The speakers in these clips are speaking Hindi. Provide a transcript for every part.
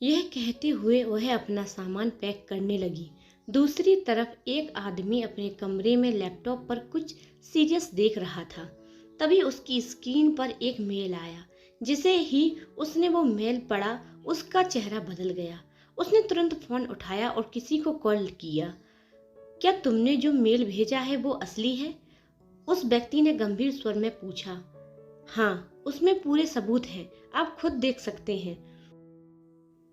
यह कहते हुए वह अपना सामान पैक करने लगी। दूसरी तरफ एक आदमी अपने कमरे में लैपटॉप पर कुछ सीरियस देख रहा था। तभी उसकी स्क्रीन पर एक मेल आया। जिसे ही उसने वो मेल पढ़ा, उसका चेहरा बदल गया। उसने तुरंत फोन उठाया और किसी को कॉल किया। क्या तुमने जो मेल भेजा है वो असली है? उस व्यक्ति ने गंभीर स्वर में पूछा। हाँ, उसमें पूरे सबूत हैं, आप खुद देख सकते हैं।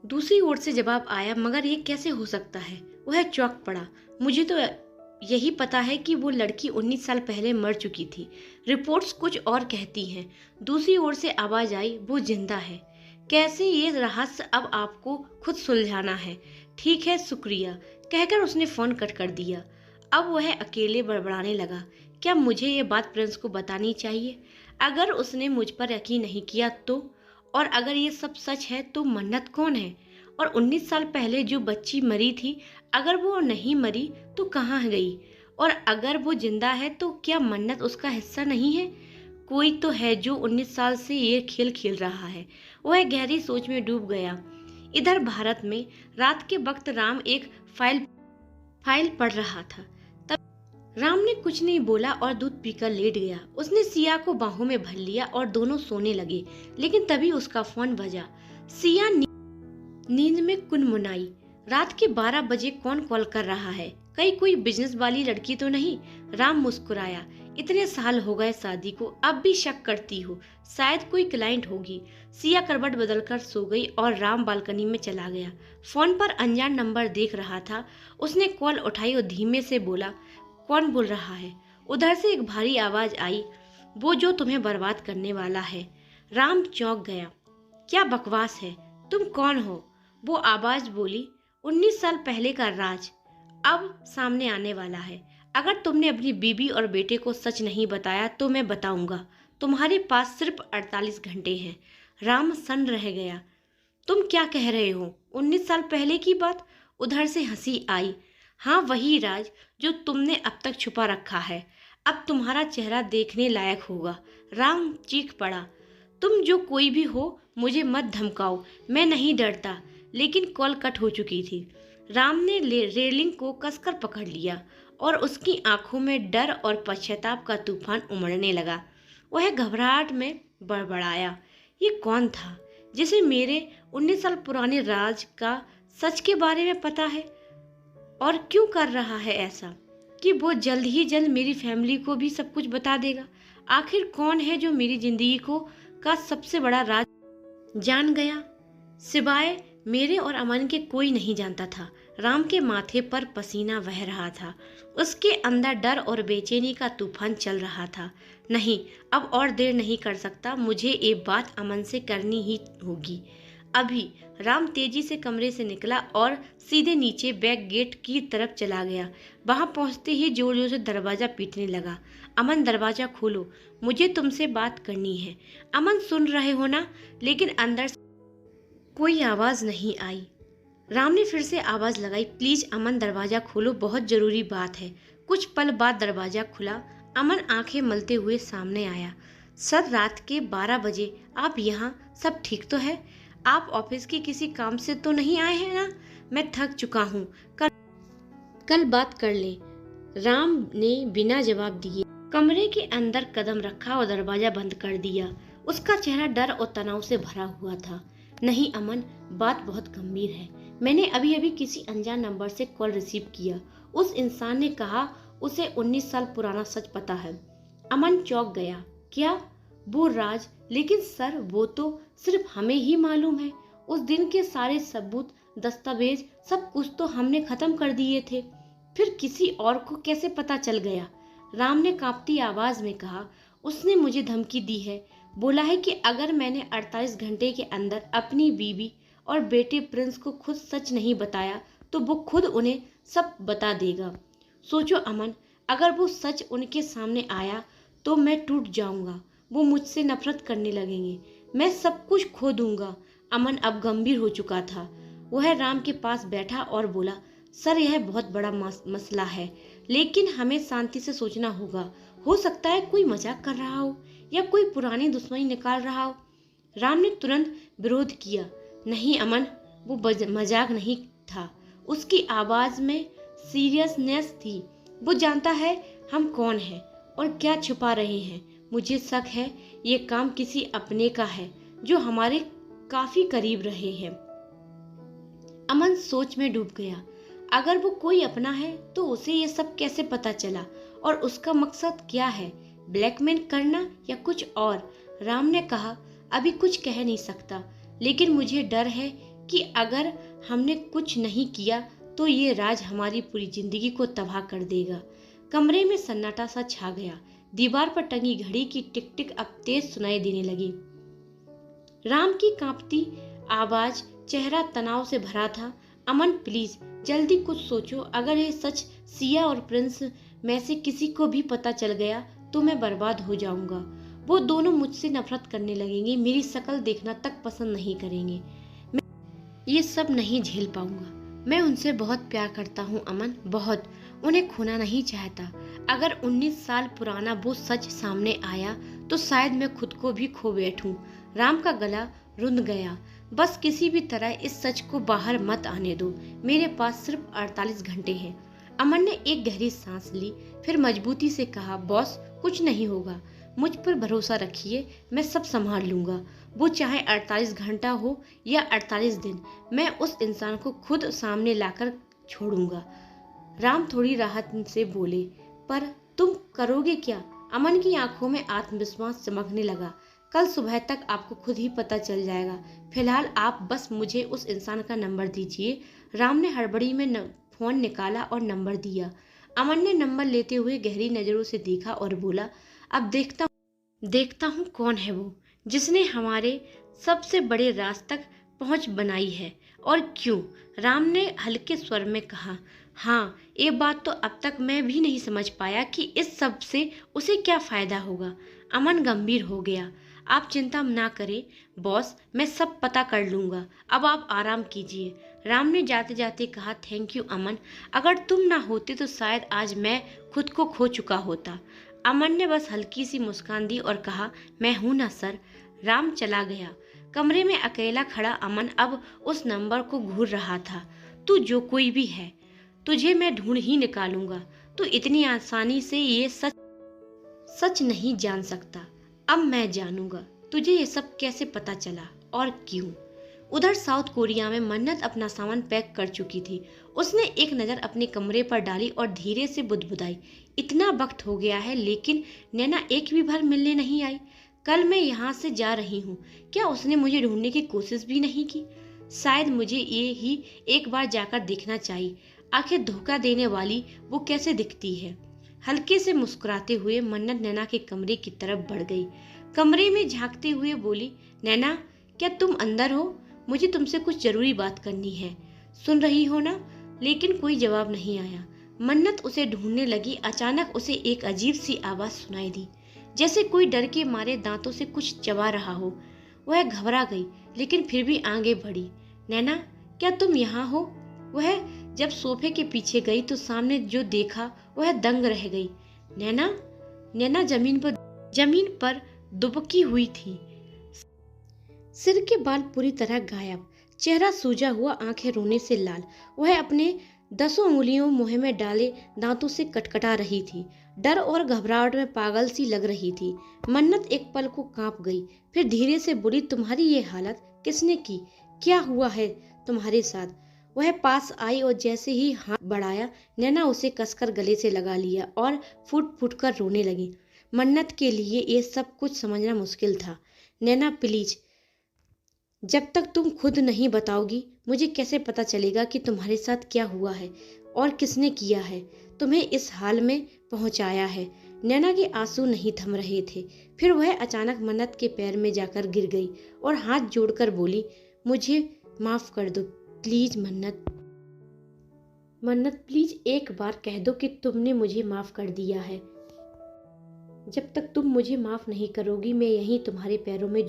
दूसरी ओर से जवाब आया, मगर ये कैसे हो सकता है? वह चौंक पड़ा। मुझे तो यही पता है कि वो लड़की 19 साल पहले मर चुकी थी। रिपोर्ट्स कुछ और कहती हैं। दूसरी ओर से आवाज आई, वो जिंदा है। कैसे? ये रहस्य अब आपको खुद सुलझाना है। ठीक है, शुक्रिया, कहकर उसने फोन कट कर दिया। अब वह अकेले बड़बड़ाने लगा। क्या मुझे ये बात प्रिंस को बतानी चाहिए? अगर उसने मुझ पर यकीन नहीं किया तो? और अगर ये सब सच है तो मन्नत कौन है? और 19 साल पहले जो बच्ची मरी थी, अगर वो नहीं मरी तो कहाँ गई? और अगर वो जिंदा है तो क्या मन्नत उसका हिस्सा नहीं है? कोई तो है जो 19 साल से ये खेल खेल रहा है। वह गहरी सोच में डूब गया। इधर भारत में रात के वक्त राम एक फाइल पढ़ रहा था। राम ने कुछ नहीं बोला और दूध पीकर लेट गया। उसने सिया को बाहों में भर लिया और दोनों सोने लगे। लेकिन तभी उसका फोन बजा। सिया नींद में कुनमुनाई। रात के 12 बजे कौन कॉल कर रहा है? कहीं कोई बिजनेस वाली लड़की तो नहीं? राम मुस्कुराया। इतने साल हो गए शादी को, अब भी शक करती हो? शायद कोई क्लाइंट होगी। सिया करवट बदलकर सो गई और राम बालकनी में चला गया। फोन पर अनजान नंबर देख रहा था। उसने कॉल उठाई और धीमे से बोला, कौन बोल रहा है? उधर से एक भारी आवाज आई, वो जो तुम्हें बर्बाद करने वाला है। राम चौंक गया। क्या बकवास है? तुम कौन हो? वो आवाज बोली, 19 साल पहले का राज अब सामने आने वाला है। अगर तुमने अपनी बीबी और बेटे को सच नहीं बताया तो मैं बताऊंगा। तुम्हारे पास सिर्फ 48 घंटे हैं। राम सन्न रह गया। तुम क्या कह रहे हो? 19 साल पहले की बात? उधर से हंसी आई। हाँ, वही राज जो तुमने अब तक छुपा रखा है, अब तुम्हारा चेहरा देखने लायक होगा। राम चीख पड़ा। तुम जो कोई भी हो, मुझे मत धमकाओ, मैं नहीं डरता। लेकिन कॉल कट हो चुकी थी। राम ने रेलिंग को कसकर पकड़ लिया और उसकी आंखों में डर और पश्चाताप का तूफान उमड़ने लगा। वह घबराहट में बड़बड़ाया। ये कौन था जिसे मेरे 19 साल पुराने राज का सच के बारे में पता है? और क्यों कर रहा है ऐसा कि वो जल्द ही जल्द मेरी फैमिली को भी सब कुछ बता देगा? आखिर कौन है जो मेरी जिंदगी को का सबसे बड़ा राज जान गया? सिवाय मेरे और अमन के कोई नहीं जानता था। राम के माथे पर पसीना बह रहा था। उसके अंदर डर और बेचैनी का तूफान चल रहा था। नहीं, अब और देर नहीं कर सकता। मुझे ये बात अमन से करनी ही होगी अभी। राम तेजी से कमरे से निकला और सीधे नीचे बैक गेट की तरफ चला गया। वहां पहुंचते ही जोर जोर से दरवाजा पीटने लगा। अमन, दरवाजा खोलो, मुझे तुमसे बात करनी है। अमन, सुन रहे हो ना? लेकिन अंदर से कोई आवाज नहीं आई। राम ने फिर से आवाज लगाई, प्लीज अमन, दरवाजा खोलो, बहुत जरूरी बात है। कुछ पल बाद दरवाजा खुला। अमन आंखें मलते हुए सामने आया। सर, रात के 12 बजे आप यहाँ? सब ठीक तो है? आप ऑफिस के किसी काम से तो नहीं आए हैं ना? मैं थक चुका हूँ, कल बात कर लें। राम ने बिना जवाब दिए कमरे के अंदर कदम रखा और दरवाजा बंद कर दिया। उसका चेहरा डर और तनाव से भरा हुआ था। नहीं अमन, बात बहुत गंभीर है। मैंने अभी अभी किसी अनजान नंबर से कॉल रिसीव किया। उस इंसान ने कहा उसे 19 साल पुराना सच पता है। अमन चौंक गया। क्या? वो राज? लेकिन सर, वो तो सिर्फ हमें ही मालूम है। उस दिन के सारे सबूत, दस्तावेज, सब कुछ तो हमने खत्म कर दिए थे। फिर किसी और को कैसे पता चल गया? राम ने कांपती आवाज में कहा। उसने मुझे धमकी दी है। बोला है कि अगर मैंने 48 घंटे के अंदर अपनी बीवी और बेटे प्रिंस को खुद सच नहीं बताया तो वो खुद उन्हें सब बता देगा। सोचो अमन, अगर वो सच उनके सामने आया तो मैं टूट जाऊंगा। वो मुझसे नफरत करने लगेंगे। मैं सब कुछ खो दूंगा। अमन अब गंभीर हो चुका था। वह राम के पास बैठा और बोला, सर, यह बहुत बड़ा मसला है, लेकिन हमें शांति से सोचना होगा। हो सकता है कोई मजाक कर रहा हो या कोई पुरानी दुश्मनी निकाल रहा हो। राम ने तुरंत विरोध किया। नहीं अमन, वो मजाक नहीं था, उसकी आवाज में सीरियसनेस थी। वो जानता है हम कौन हैं और क्या छुपा रहे हैं। मुझे शक है ये काम किसी अपने का है जो हमारे काफी करीब रहे हैं। अमन सोच में डूब गया। अगर वो कोई अपना है तो उसे ये सब कैसे पता चला और उसका मकसद क्या है, ब्लैकमेल करना या कुछ और? राम ने कहा, अभी कुछ कह नहीं सकता, लेकिन मुझे डर है कि अगर हमने कुछ नहीं किया तो ये राज हमारी पूरी जिंदगी को तबाह कर देगा। कमरे में सन्नाटा सा छा गया। दीवार पर टंगी घड़ी की टिक टिक अब तेज सुनाई देने लगी। राम की कांपती आवाज, चेहरा तनाव से भरा था। अमन प्लीज जल्दी कुछ सोचो, अगर ये सच सिया और प्रिंस में से किसी को भी पता चल गया तो मैं बर्बाद हो जाऊंगा। वो दोनों मुझसे नफरत करने लगेंगे, मेरी शक्ल देखना तक पसंद नहीं करेंगे। मैं ये सब नहीं झेल पाऊंगा। मैं उनसे बहुत प्यार करता हूँ अमन, बहुत। उन्हें खोना नहीं चाहता। अगर 19 साल पुराना वो सच सामने आया तो शायद मैं खुद को भी खो बैठूं। राम का गला रुंध गया। बस किसी भी तरह इस सच को बाहर मत आने दो। मेरे पास सिर्फ 48 घंटे हैं। अमन ने एक गहरी सांस ली, फिर मजबूती से कहा, बॉस कुछ नहीं होगा, मुझ पर भरोसा रखिए, मैं सब संभाल लूंगा। वो चाहे 48 घंटा हो या 48 दिन, मैं उस इंसान को खुद सामने लाकर छोड़ूंगा। राम थोड़ी राहत से बोले, पर तुम करोगे क्या? अमन की आंखों में आत्मविश्वास चमकने लगा। कल सुबह तक आपको खुद ही पता चल जाएगा। फिलहाल आप बस मुझे उस इंसान का नंबर दीजिए। राम ने हड़बड़ी में फोन निकाला और नंबर दिया। अमन ने नंबर लेते हुए गहरी नजरों से देखा और बोला, अब देखता हूँ कौन है वो जिसने हमारे सबसे बड़े राज तक पहुंच बनाई है। और क्यों? राम ने हल्के स्वर में कहा, हाँ, ये बात तो अब तक मैं भी नहीं समझ पाया कि इस सब से उसे क्या फायदा होगा। अमन गंभीर हो गया। आप चिंता ना करें बॉस, मैं सब पता कर लूंगा। अब आप आराम कीजिए। राम ने जाते जाते कहा, थैंक यू अमन, अगर तुम ना होते तो शायद आज मैं खुद को खो चुका होता। अमन ने बस हल्की सी मुस्कान दी और कहा, मैं हूं ना सर। राम चला गया। कमरे में अकेला खड़ा अमन अब उस नंबर को घूर रहा था। तू जो कोई भी है, तुझे मैं ढूंढ ही निकालूंगा। तू इतनी आसानी से ये सच नहीं जान सकता। अब मैं जानूंगा तुझे ये सब कैसे पता चला और क्यों। उधर साउथ कोरिया में मन्नत अपना सामान पैक कर चुकी थी। उसने एक नज़र अपने कमरे पर डाली और धीरे से बुदबुदाई, इतना वक्त हो गया है लेकिन नैना एक भी बार मिलने नहीं आई। कल मैं यहाँ से जा रही हूँ, क्या उसने मुझे ढूंढने की कोशिश भी नहीं की? शायद मुझे ये ही एक बार जाकर देखना चाहिए, आखिर धोखा देने वाली वो कैसे दिखती है। हल्के से मुस्कुराते हुए मन्नत नैना के कमरे की तरफ बढ़ गई। कमरे में झांकते हुए बोली, नैना क्या तुम अंदर हो? मुझे तुमसे कुछ जरूरी बात करनी है, सुन रही हो ना? लेकिन कोई जवाब नहीं आया। मन्नत उसे ढूंढने लगी। अचानक उसे एक अजीब सी आवाज सुनाई दी, जैसे कोई डर के मारे दांतों से कुछ चबा रहा हो। वह घबरा गई लेकिन फिर भी आगे बढ़ी। नैना क्या तुम यहाँ हो? वह जब सोफे के पीछे गई तो सामने जो देखा वह दंग रह गई। नैना जमीन पर दुबकी हुई थी। सिर के बाल पूरी तरह गायब, चेहरा सूजा हुआ, आंखें रोने से लाल। वह अपने 10 उंगलियों मुंह में डाले दांतों से कटकटा रही थी। डर और घबराहट में पागल सी लग रही थी। मन्नत एक पल को कांप गई, फिर धीरे से बोली, तुम्हारी ये हालत किसने की? क्या हुआ है तुम्हारे साथ? वह पास आई और जैसे ही हाथ बढ़ाया, नैना उसे कसकर गले से लगा लिया और फूट फूट कर रोने लगी। मन्नत के लिए ये सब कुछ समझना मुश्किल था। नैना प्लीज, जब तक तुम खुद नहीं बताओगी मुझे कैसे पता चलेगा कि तुम्हारे साथ क्या हुआ है और किसने किया है, तुम्हें इस हाल में पहुंचाया है। नैना के आंसू नहीं थम रहे थे। फिर वह अचानक मन्नत के पैर में जाकर गिर गई और हाथ जोड़कर बोली, मुझे माफ कर दो प्लीज मन्नत प्लीज एक बार कह दो कि तुमने मुझे माफ कर दिया है। जब तक तुम मुझे माफ नहीं करोगी मैं यहीं तुम्हारे पैरों में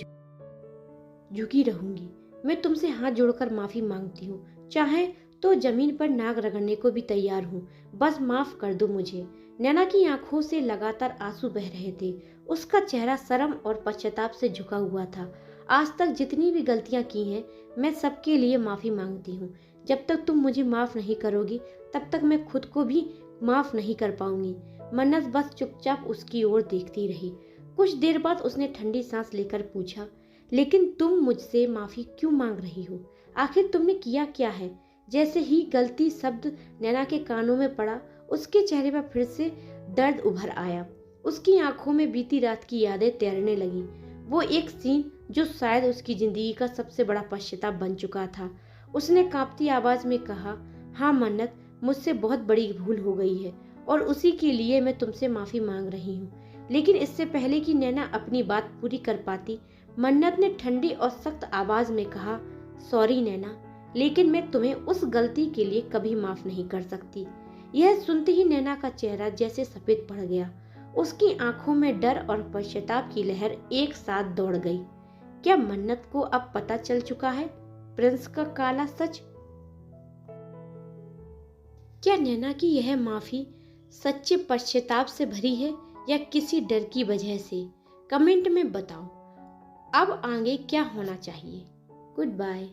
झुकी रहूंगी। मैं तुमसे हाथ जोड़कर माफी मांगती हूँ, चाहे तो जमीन पर नाक रगड़ने को भी तैयार हूँ, बस माफ कर दो मुझे। नैना की आंखों से लगातार आंसू बह रहे थे। उसका चेहरा शर्म और पश्चाताप से झुका हुआ था। आज तक जितनी भी गलतियां की हैं मैं सबके लिए माफ़ी मांगती हूँ। जब तक तुम मुझे माफ़ नहीं करोगी तब तक मैं खुद को भी माफ़ नहीं कर पाऊंगी। मन्नत बस चुपचाप उसकी ओर देखती रही। कुछ देर बाद उसने ठंडी सांस लेकर पूछा, लेकिन तुम मुझसे माफ़ी क्यों मांग रही हो? आखिर तुमने किया क्या है? जैसे ही गलती शब्द नैना के कानों में पड़ा उसके चेहरे पर फिर से दर्द उभर आया। उसकी आंखों में बीती रात की यादें तैरने लगीं। वो एक सीन जो शायद उसकी जिंदगी का सबसे बड़ा पश्चाताप बन चुका था। उसने कांपती आवाज में कहा, हाँ मन्नत, मुझसे बहुत बड़ी भूल हो गई है और उसी के लिए मैं तुमसे माफी मांग रही हूँ। लेकिन इससे पहले कि नैना अपनी बात पूरी कर पाती, मन्नत ने ठंडी और सख्त आवाज में कहा, सॉरी नैना, लेकिन मैं तुम्हें उस गलती के लिए कभी माफ नहीं कर सकती। यह सुनते ही नैना का चेहरा जैसे सफेद पड़ गया। उसकी आंखों में डर और पश्चाताप की लहर एक साथ दौड़ गई। क्या मन्नत को अब पता चल चुका है प्रिंस का काला सच? क्या नैना की यह माफी सच्चे पश्चाताप से भरी है या किसी डर की वजह से? कमेंट में बताओ। अब आगे क्या होना चाहिए? Good bye.